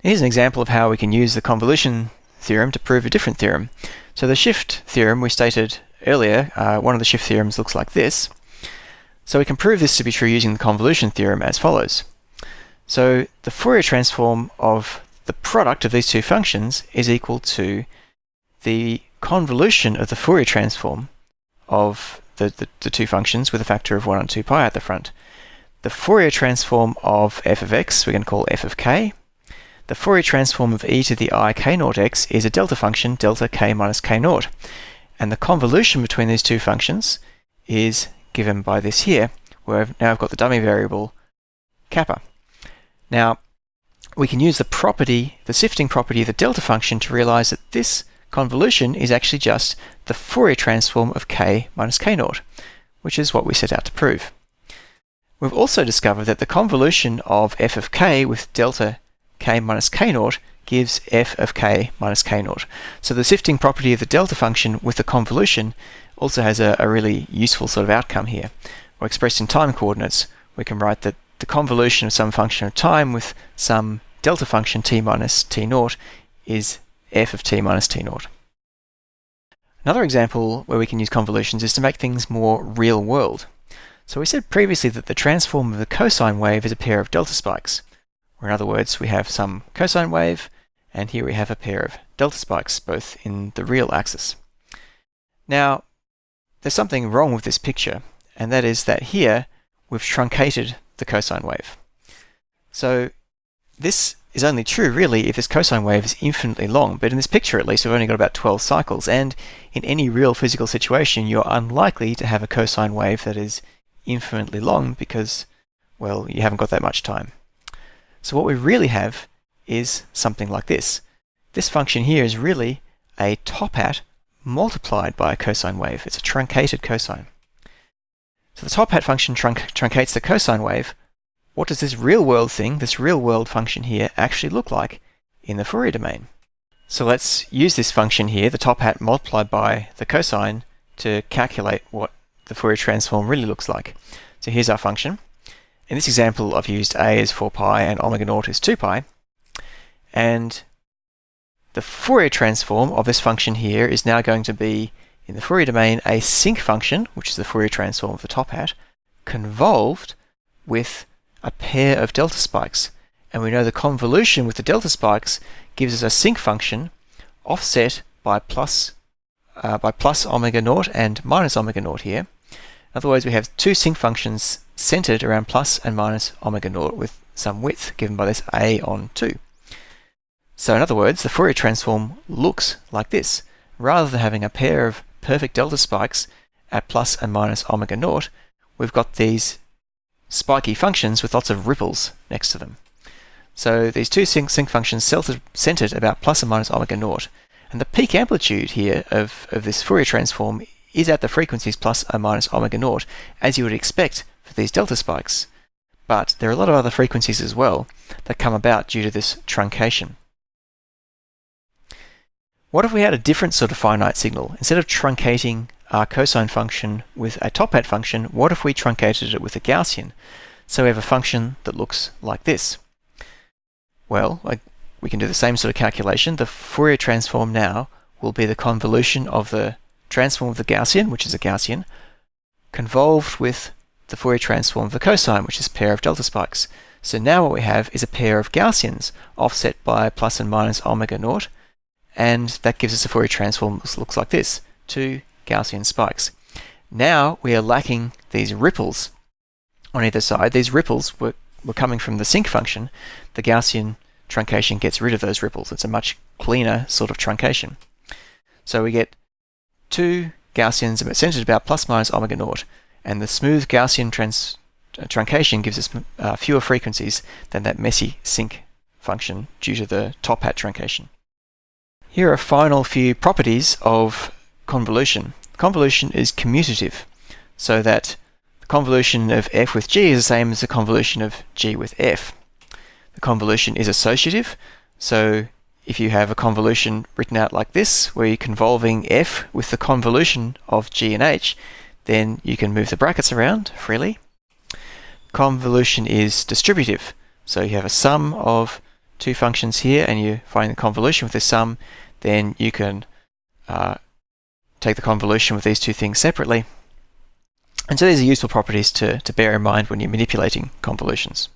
Here's an example of how we can use the convolution theorem to prove a different theorem. So the shift theorem we stated earlier, one of the shift theorems looks like this. So we can prove this to be true using the convolution theorem as follows. So the Fourier transform of the product of these two functions is equal to the convolution of the Fourier transform of the two functions with a factor of 1 on 2 pi at the front. The Fourier transform of f of x we're going to call f of k. The Fourier transform of e to the I k naught x is a delta function, delta k minus k naught. And the convolution between these two functions is given by this here, where now I've got the dummy variable kappa. Now, we can use the shifting property of the delta function to realize that this convolution is actually just the Fourier transform of k minus k naught, which is what we set out to prove. We've also discovered that the convolution of f of k with delta k minus k naught gives f of k minus k naught. So the shifting property of the delta function with the convolution also has a really useful sort of outcome here. Or expressed in time coordinates, we can write that the convolution of some function of time with some delta function t minus t naught is f of t minus t naught. Another example where we can use convolutions is to make things more real world. So we said previously that the transform of the cosine wave is a pair of delta spikes. Or in other words, we have some cosine wave, and here we have a pair of delta spikes, both in the real axis. Now, there's something wrong with this picture, and that is that here we've truncated the cosine wave. So this is only true really if this cosine wave is infinitely long, but in this picture at least we've only got about 12 cycles, and in any real physical situation you're unlikely to have a cosine wave that is infinitely long because, well, you haven't got that much time. So what we really have is something like this. This function here is really a top hat multiplied by a cosine wave. It's a truncated cosine. So the top hat function truncates the cosine wave. What does this real world thing, this real world function here, actually look like in the Fourier domain? So let's use this function here, the top hat multiplied by the cosine, to calculate what the Fourier transform really looks like. So here's our function. In this example, I've used a as 4 pi and omega naught is 2 pi. And the Fourier transform of this function here is now going to be, in the Fourier domain, a sinc function, which is the Fourier transform of the top hat, convolved with a pair of delta spikes. And we know the convolution with the delta spikes gives us a sinc function offset by plus omega naught and minus omega naught here. In other words, we have two sinc functions centered around plus and minus omega naught with some width given by this a on 2. So in other words, the Fourier transform looks like this. Rather than having a pair of perfect delta spikes at plus and minus omega naught, we've got these spiky functions with lots of ripples next to them. So these two sinc functions centered about plus and minus omega naught. And the peak amplitude here of this Fourier transform is at the frequencies plus and minus omega naught, as you would expect for these delta spikes. But there are a lot of other frequencies as well that come about due to this truncation. What if we had a different sort of finite signal? Instead of truncating our cosine function with a top hat function, what if we truncated it with a Gaussian? So we have a function that looks like this. Well, we can do the same sort of calculation. The Fourier transform now will be the convolution of the transform of the Gaussian, which is a Gaussian, convolved with the Fourier transform of the cosine, which is a pair of delta spikes. So now what we have is a pair of Gaussians offset by plus and minus omega naught, and that gives us a Fourier transform that looks like this, two Gaussian spikes. Now we are lacking these ripples on either side. These ripples were coming from the sinc function. The Gaussian truncation gets rid of those ripples. It's a much cleaner sort of truncation. So we get two Gaussians centered about plus minus omega naught, and the smooth Gaussian truncation gives us fewer frequencies than that messy sinc function due to the top hat truncation. Here are a final few properties of convolution. Convolution is commutative, so that the convolution of f with g is the same as the convolution of g with f. The convolution is associative, so if you have a convolution written out like this, where you're convolving f with the convolution of g and h, then you can move the brackets around freely. Convolution is distributive, so you have a sum of two functions here and you find the convolution with this sum, then you can take the convolution with these two things separately. And so these are useful properties to bear in mind when you're manipulating convolutions.